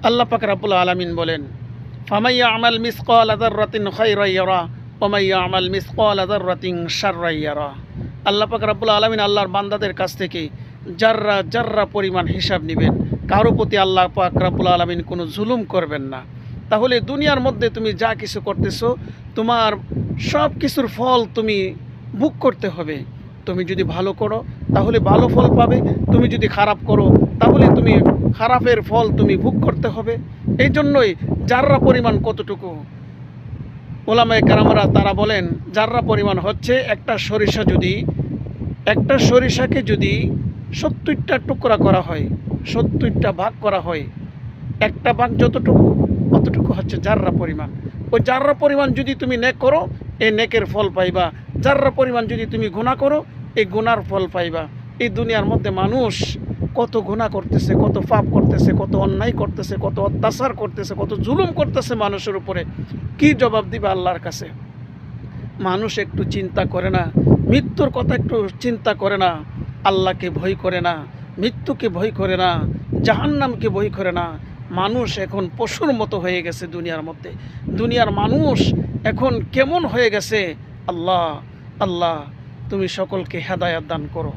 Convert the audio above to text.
আল্লাহ পাক রব্বুল আলামিন বলেন, ফামাইয়া আমাল মিসকালা যাররাতিন খায়রান ইয়ারা ওয়া মাইয়া আমাল মিসকালা যাররাতিন শাররান ইয়ারা। আল্লাহ পাক রব্বুল আলামিন আল্লাহর বান্দাদের কাছ থেকে জাররা জাররা পরিমাণ হিসাব নেবেন। কারো প্রতি আল্লাহ পাক রব্বুল আলামিন কোনো জুলুম করবেন না। তাহলে দুনিয়ার মধ্যে তুমি যা কিছু করতেছো, তোমার সব কিছুর ফল তুমি ভোগ করতে হবে। তুমি যদি ভালো করো তাহলে ভালো ফল পাবে, তুমি যদি খারাপ করো তাহলে তুমি খারাপের ফল তুমি ভোগ করতে হবে। এই জন্যই জাররা পরিমাণ কতটুকু, ওলামায়ে কেরামরা তারা বলেন জাররা পরিমাণ হচ্ছে একটা সরিষাকে যদি ৭০টা টুকরা করা হয়, ৭০টা ভাগ করা হয়, একটা ভাগ যতটুকু অতটুকু হচ্ছে জাররা পরিমাণ। ওই জাররা পরিমাণ যদি তুমি নেক করো, এই নেকের ফল পাইবা। জাররা পরিমাণ যদি তুমি গুনাহ করো, এই গুনার ফল পাইবা। এই দুনিয়ার মধ্যে মানুষ কত গুনাহ করতেছে, কত পাপ করতেছে, কত অন্যায় করতেছে, কত অত্যাচার করতেছে, কত জুলুম করতেছে মানুষের উপরে। কি জবাব দিবে আল্লাহর কাছে? মানুষ একটু চিন্তা করে না, মৃত্যুর কথা একটু চিন্তা করে না, আল্লাহকে ভয় করে না, মৃত্যুকে ভয় করে না, জাহান্নামকে ভয় করে না। মানুষ এখন পশুর মতো হয়ে গেছে দুনিয়ার মধ্যে। দুনিয়ার মানুষ এখন কেমন হয়ে গেছে? আল্লাহ, আল্লাহ তুমি সকলকে হেদায়েত দান করো।